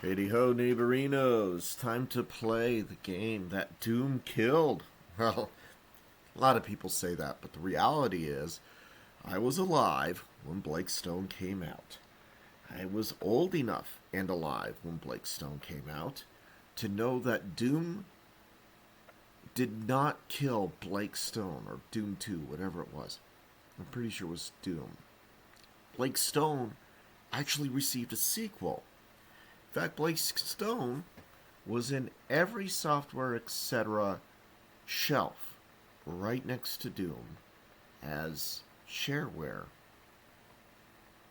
Hey ho, neighborinos. Time to play the game that Doom killed. Well, a lot of people say that, but the reality is, I was alive when Blake Stone came out. I was old enough and alive when Blake Stone came out to know that Doom did not kill Blake Stone, or Doom 2, whatever it was. I'm pretty sure it was Doom. Blake Stone actually received a sequel. In fact, Blake Stone was in every software, etc. shelf right next to Doom as shareware.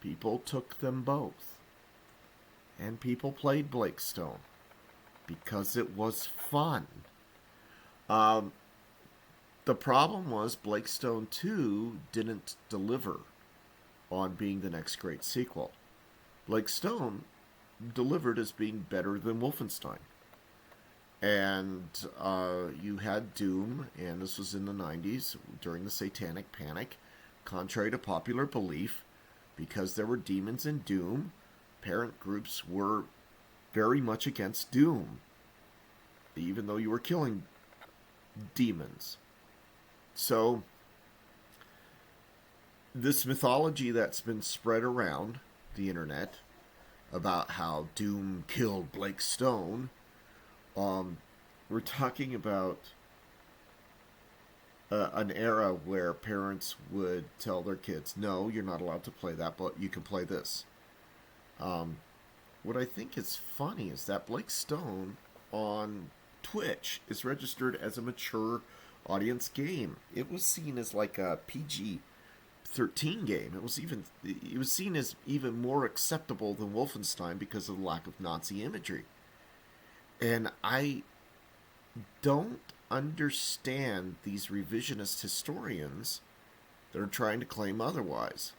People took them both. And people played Blake Stone because it was fun. Um, the problem was Blake Stone 2 didn't deliver on being the next great sequel. Blake Stone delivered as being better than Wolfenstein. And you had Doom, and this was in the 90s during the Satanic Panic. Contrary to popular belief, because there were demons in Doom, parent groups were very much against Doom, even though you were killing demons. So, this mythology that's been spread around the internet about how Doom killed Blake Stone, um, we're talking about an era where parents would tell their kids, no, you're not allowed to play that, but you can play this. Um, what I think is funny is that Blake Stone on Twitch is registered as a mature audience game. It was seen as like a PG-13 game. It was seen as even more acceptable than Wolfenstein because of the lack of Nazi imagery. And I don't understand these revisionist historians that are trying to claim otherwise.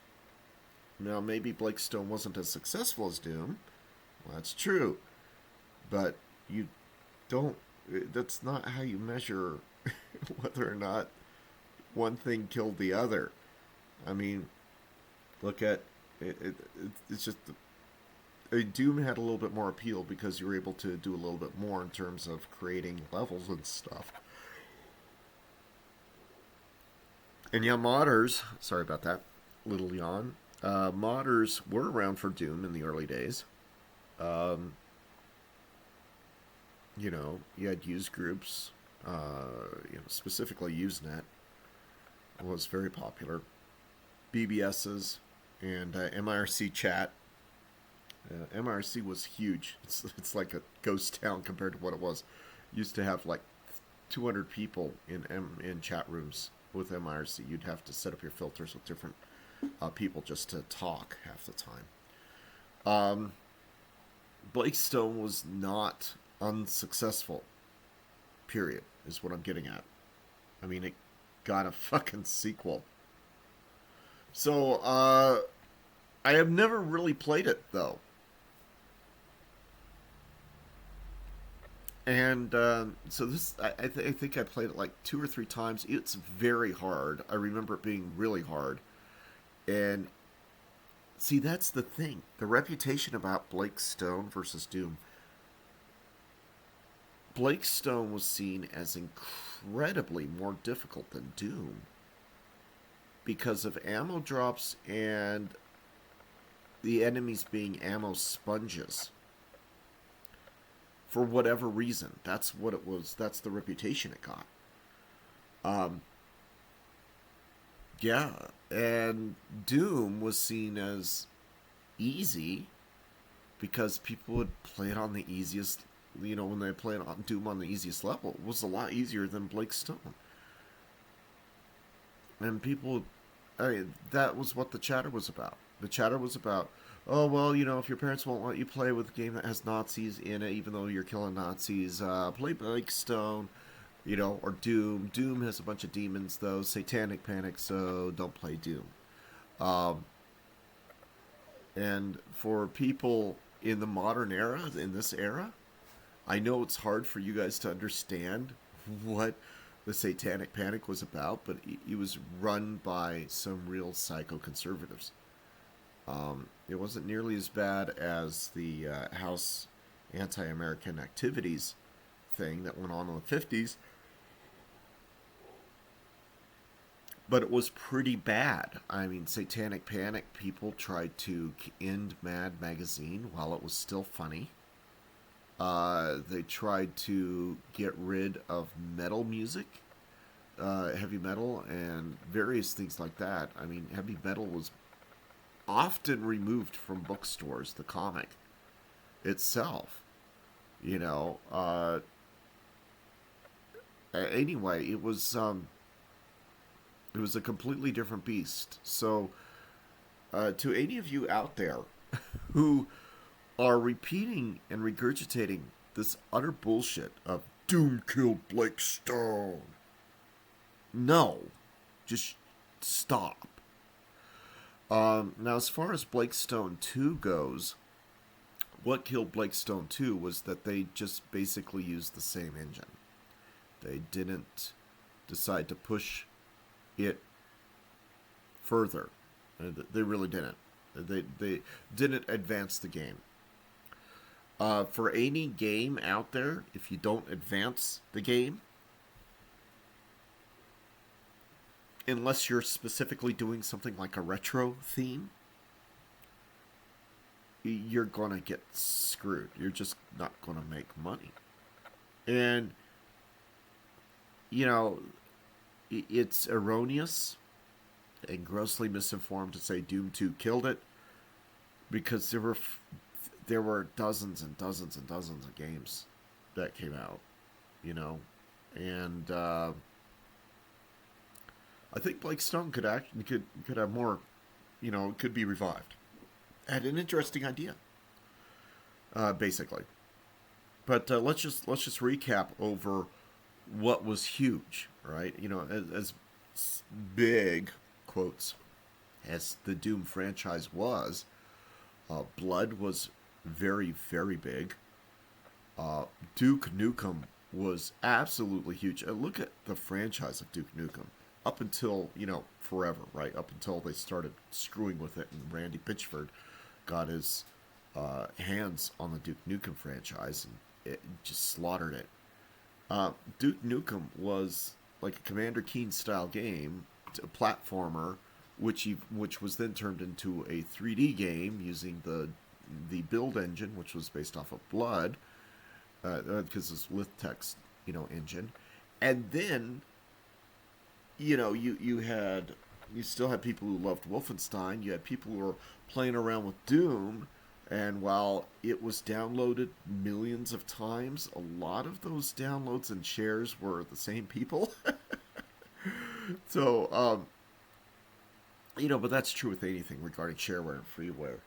Now, maybe Blake Stone wasn't as successful as Doom. Well, that's true. But you don't. That's not how you measure whether or not one thing killed the other. I mean, look at it's just Doom had a little bit more appeal because you were able to do a little bit more in terms of creating levels and stuff. And yeah, modders, sorry about that, little yawn. Modders were around for Doom in the early days. Um, you had used groups, specifically Usenet was very popular. BBSs and MIRC chat. MIRC was huge. It's like a ghost town compared to what it was. Used to have like 200 people in chat rooms with MIRC. You'd have to set up your filters with different people just to talk half the time. Um, Blake Stone was not unsuccessful. Period is what I'm getting at. I mean, it got a fucking sequel. So I have never really played it though. And so this, I think I played it like two or three times. It's very hard. I remember it being really hard. And see, that's the thing. The reputation about Blake Stone versus Doom. Blake Stone was seen as incredibly more difficult than Doom because of ammo drops and the enemies being ammo sponges. For whatever reason, that's what it was. That's the reputation it got. Um, yeah, and Doom was seen as easy because people would play it on the easiest. When they played on Doom on the easiest level, it was a lot easier than Blake Stone. And people, that was what the chatter was about. The chatter was about, oh well, if your parents won't let you play with a game that has Nazis in it, even though you're killing Nazis, play Blake Stone, or Doom. Doom has a bunch of demons though, Satanic Panic, so don't play Doom. Um, and for people in the modern era, in this era, I know it's hard for you guys to understand what the Satanic Panic was about, but it was run by some real psycho conservatives. It wasn't nearly as bad as the House anti-American activities thing that went on in the 50s, but it was pretty bad. I mean, Satanic Panic people tried to end Mad Magazine while it was still funny. They tried to get rid of metal music, heavy metal, and various things like that. I mean, heavy metal was often removed from bookstores, the comic itself. You know, anyway, it was a completely different beast. So, to any of you out there who are repeating and regurgitating this utter bullshit of Doom killed Blake Stone, no, just stop. Now, as far as Blake Stone 2 goes, what killed Blake Stone 2 was that they just basically used the same engine. They didn't decide to push it further. They really didn't. They didn't advance the game. For any game out there, if you don't advance the game, unless you're specifically doing something like a retro theme, you're going to get screwed. You're just not going to make money. And, you know, it's erroneous and grossly misinformed to say Doom 2 killed it, because there were dozens and dozens and dozens of games that came out, you know, and I think Blake Stone could have more, you know, could be revived. Had an interesting idea, basically. But let's just recap over what was huge, right? You know, as big quotes as the Doom franchise was, Blood was very, very big. Duke Nukem was absolutely huge. Look at the franchise of Duke Nukem. Up until, you know, forever, right? Up until they started screwing with it and Randy Pitchford got his hands on the Duke Nukem franchise and it just slaughtered it. Duke Nukem was like a Commander Keen style game, a platformer, which was then turned into a 3D game using the build engine, which was based off of Blood, because it's Lithtech's, you know, engine, and then, you know, you still had people who loved Wolfenstein. You had people who were playing around with Doom, and while it was downloaded millions of times, a lot of those downloads and shares were the same people. So, you know, but that's true with anything regarding shareware and freeware.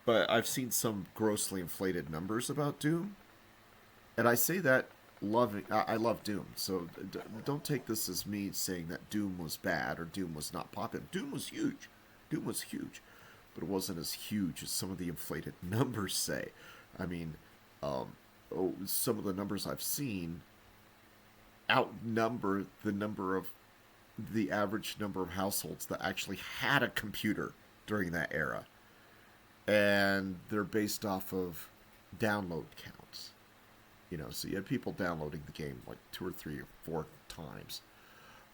But I've seen some grossly inflated numbers about Doom, and I say that loving. I love Doom, so don't take this as me saying that Doom was bad or Doom was not popular. Doom was huge. Doom was huge, but it wasn't as huge as some of the inflated numbers say. I mean, some of the numbers I've seen outnumber the average number of households that actually had a computer during that era. And they're based off of download counts. You know, so you had people downloading the game like 2 or 3 or 4 times.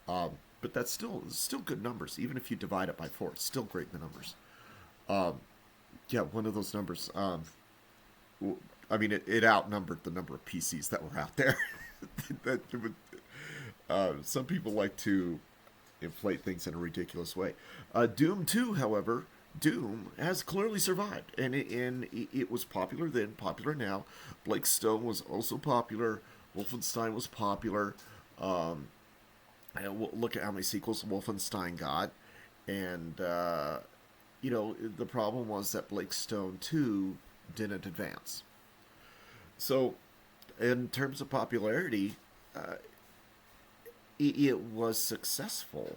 But that's still good numbers. Even if you divide it by 4, it's still great in the numbers. Yeah, one of those numbers, I mean, it outnumbered the number of PCs that were out there. Some people like to inflate things in a ridiculous way. Doom 2, however, Doom has clearly survived, and it was popular then, popular now. Blake Stone was also popular. Wolfenstein was popular. And look at how many sequels Wolfenstein got, and you know, the problem was that Blake Stone 2 didn't advance. So, in terms of popularity, it was successful.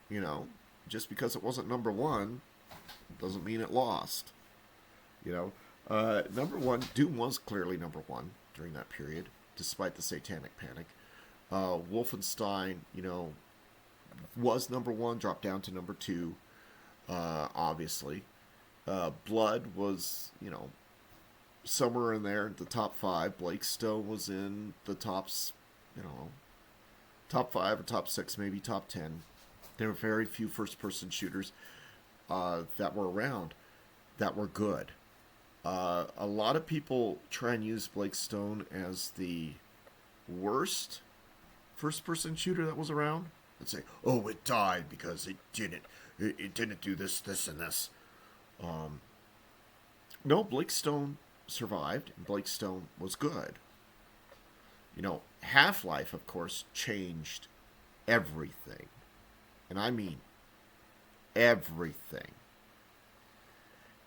You know, just because it wasn't number one doesn't mean it lost. You know, number one, Doom was clearly number one during that period, despite the Satanic Panic. Wolfenstein, you know, was number one, dropped down to number two, obviously. Blood was, somewhere in there, the top five. Blake Stone was in the tops, you know, top five or top six, maybe top 10. There were very few first person shooters that were around that were good. A lot of people try and use Blake Stone as the worst first person shooter that was around and say, "Oh, it died because it didn't do this, this, and this." Um, no, Blake Stone survived, and Blake Stone was good. Half Life, of course, changed everything, and I mean everything.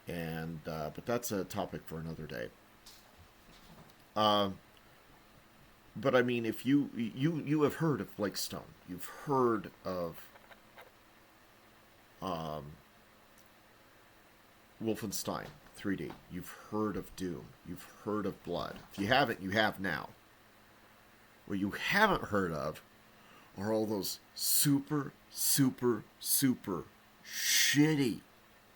And but that's a topic for another day. Um, but I mean, if you have heard of Blake Stone, you've heard of um, Wolfenstein 3D, you've heard of Doom, you've heard of Blood. If you haven't, you have now. What you haven't heard of are all those super, super, super shitty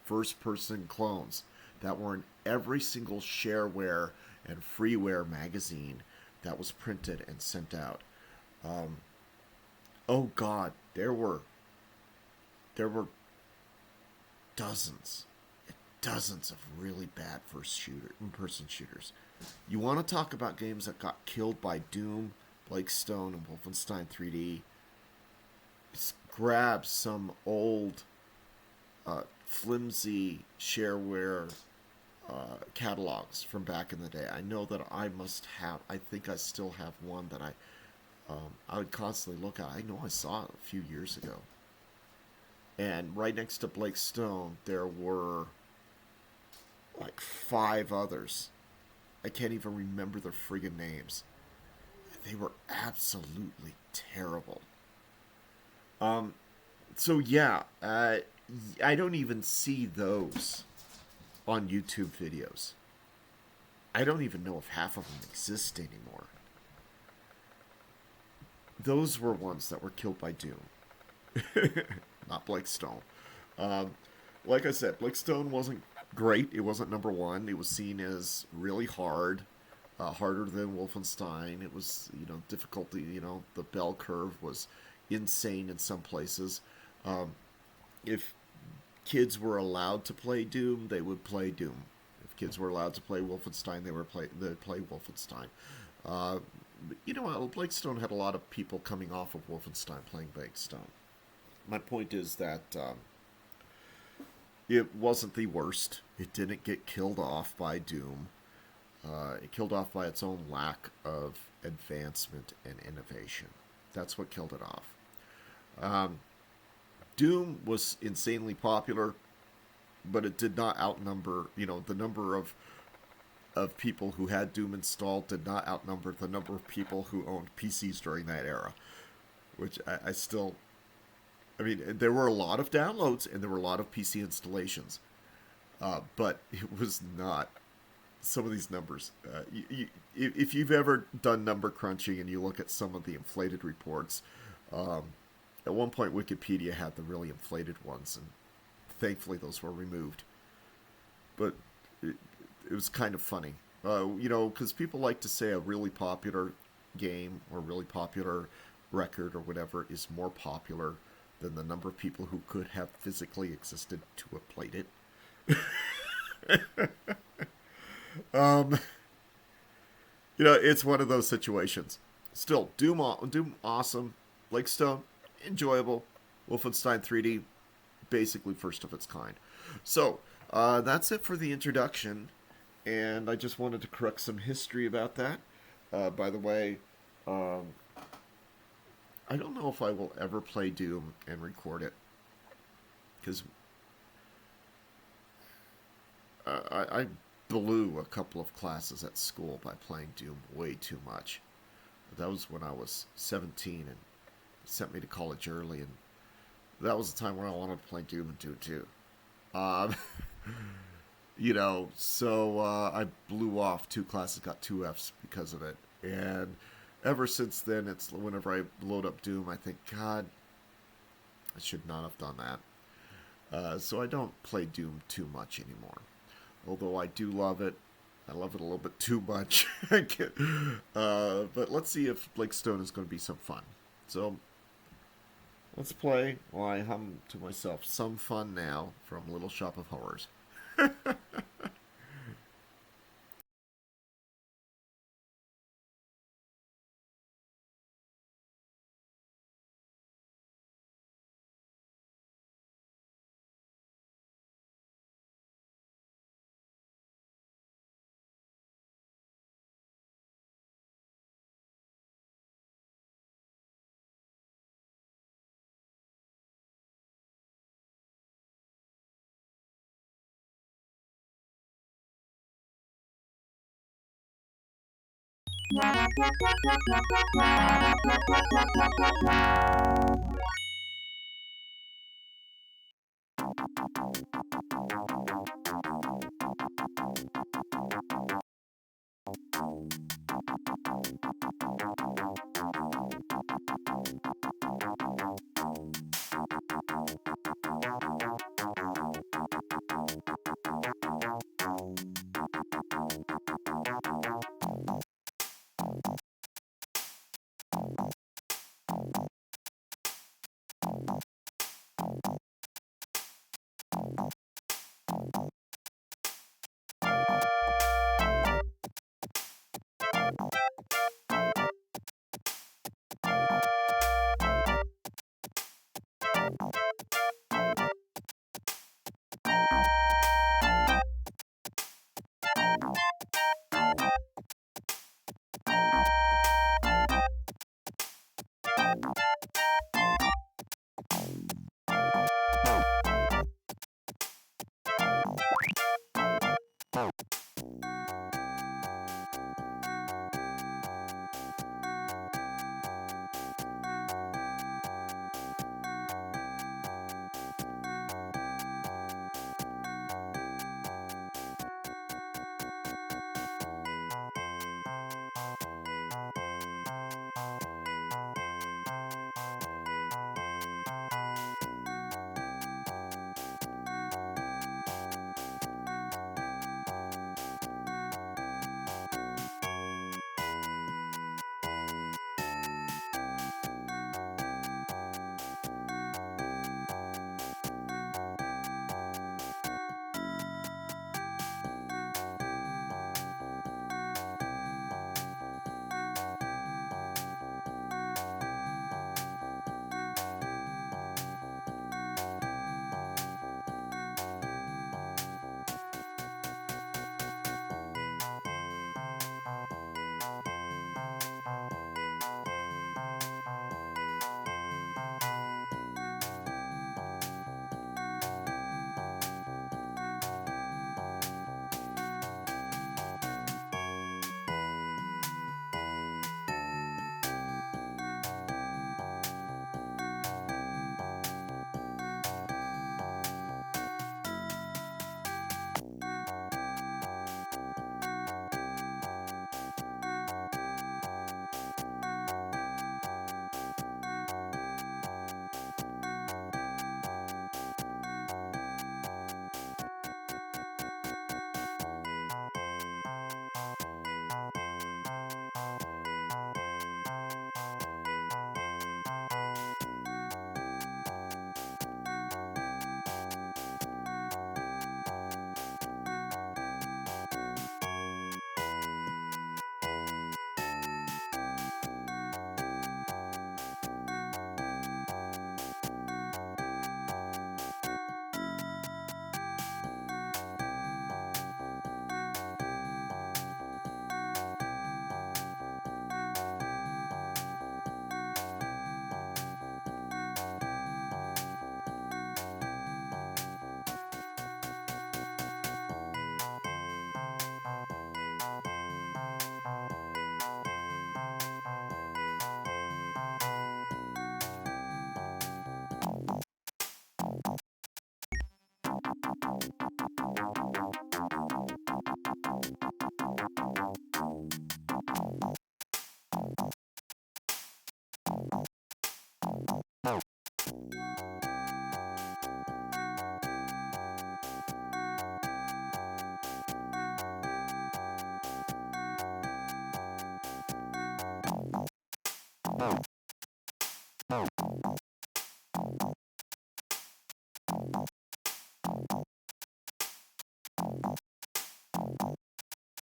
first-person clones that were in every single shareware and freeware magazine that was printed and sent out. Um, oh God, there were dozens, dozens of really bad in-person shooters. You want to talk about games that got killed by Doom, Blake Stone, and Wolfenstein 3D? Just grab some old, flimsy shareware catalogs from back in the day. I know that I think I still have one that I would constantly look at. I know I saw it a few years ago. And right next to Blake Stone, there were like 5 others. I can't even remember their friggin' names. They were absolutely terrible. So yeah, I don't even see those on YouTube videos. I don't even know if half of them exist anymore. Those were ones that were killed by Doom, not Blake Stone. Um, like I said, Blake Stone wasn't great. It wasn't number one. It was seen as really hard, harder than Wolfenstein. It was, difficulty. The bell curve was insane in some places. If kids were allowed to play Doom, they would play Doom. If kids were allowed to play Wolfenstein, they'd play Wolfenstein. Uh, Blake Stone had a lot of people coming off of Wolfenstein playing Blake Stone. My point is that it wasn't the worst. It didn't get killed off by Doom. It killed off by its own lack of advancement and innovation. That's what killed it off. Doom was insanely popular, but it did not outnumber, the number of people who had Doom installed did not outnumber the number of people who owned PCs during that era, which I still, there were a lot of downloads and there were a lot of PC installations, but it was not some of these numbers. If you've ever done number crunching and you look at some of the inflated reports, at one point Wikipedia had the really inflated ones, and thankfully those were removed. But it was kind of funny, because people like to say a really popular game or really popular record or whatever is more popular than the number of people who could have physically existed to have played it. um, it's one of those situations. Still, Doom awesome. Blake Stone, enjoyable. Wolfenstein 3D, basically first of its kind. So, that's it for the introduction, and I just wanted to correct some history about that. By the way, I don't know if I will ever play Doom and record it, because I blew a couple of classes at school by playing Doom way too much. That was when I was 17 and sent me to college early, and that was the time where I wanted to play Doom and Doom 2. So I blew off 2 classes, got 2 Fs because of it, and ever since then, it's whenever I load up Doom, I think, God, I should not have done that. So I don't play Doom too much anymore. Although I do love it. I love it a little bit too much. But let's see if Blake Stone is going to be some fun. So let's play while I hum to myself Some Fun Now from Little Shop of Horrors.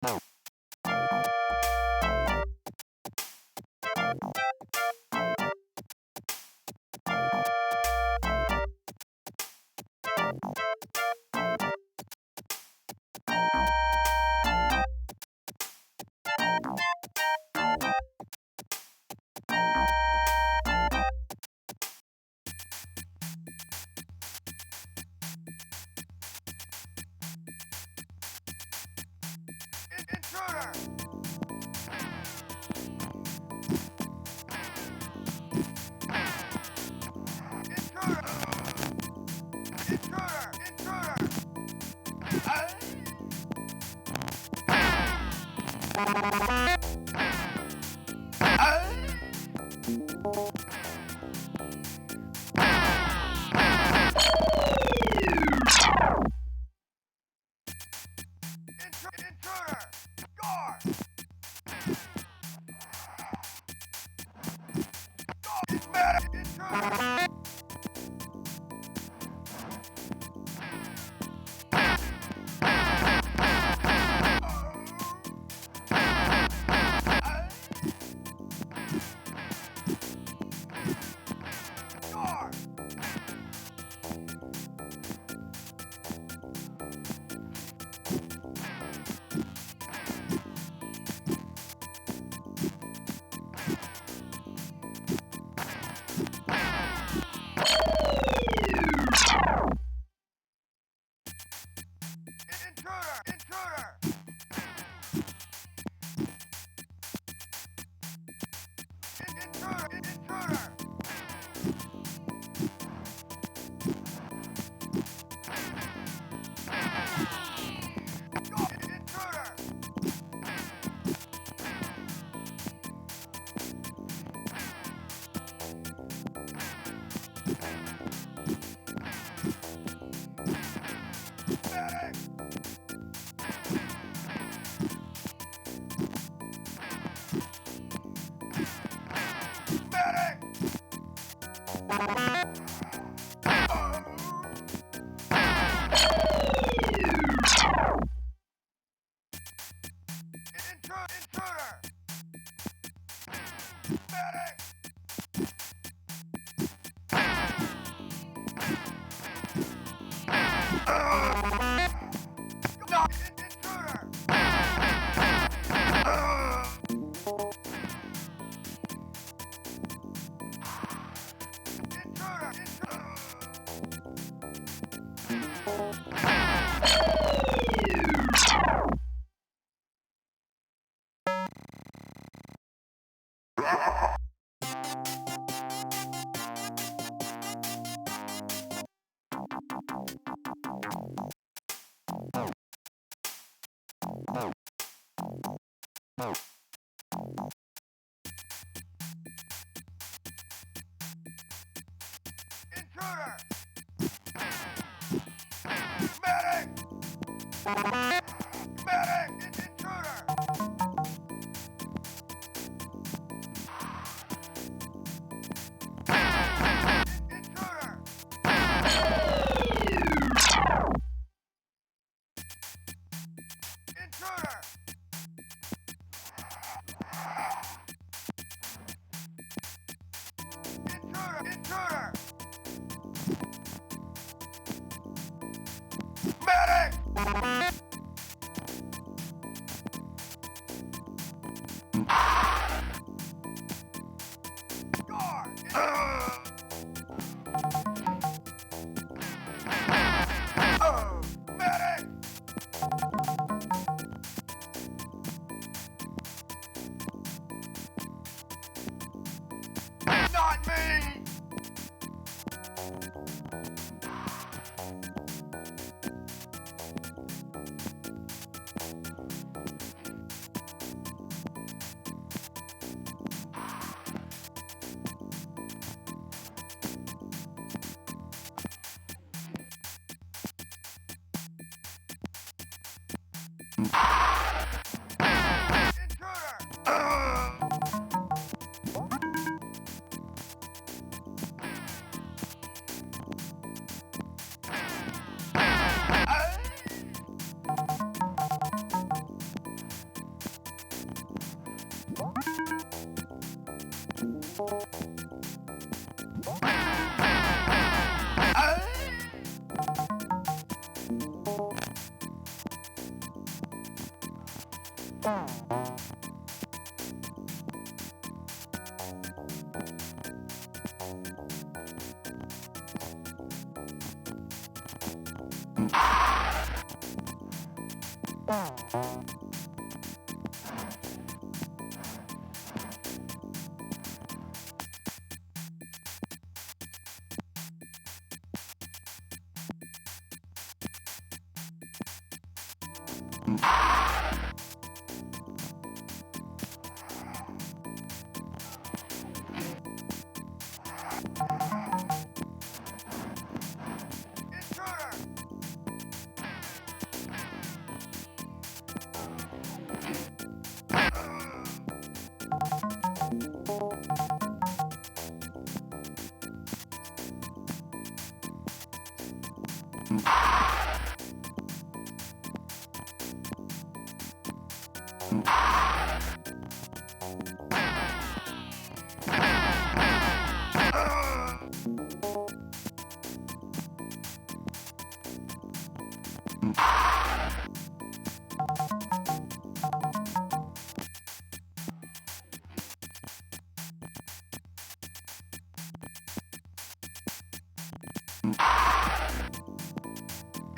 Intruder!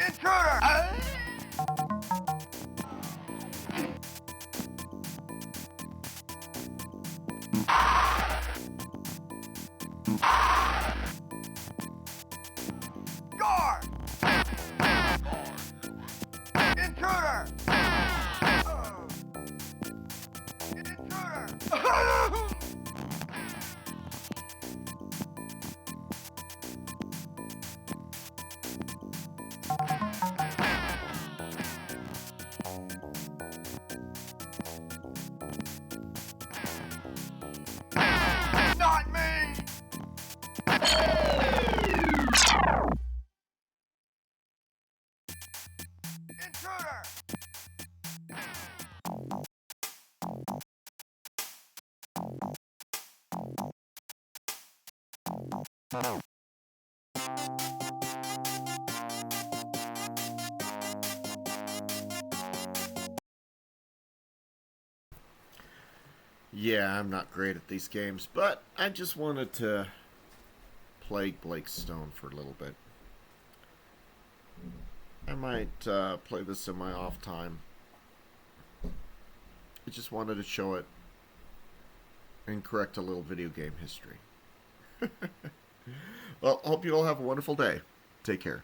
Intruder! Guard! Intruder! Intruder! Not me! Intruder! Yeah, I'm not great at these games, but I just wanted to play Blake Stone for a little bit. I might play this in my off time. I just wanted to show it and correct a little video game history. Well, hope you all have a wonderful day. Take care.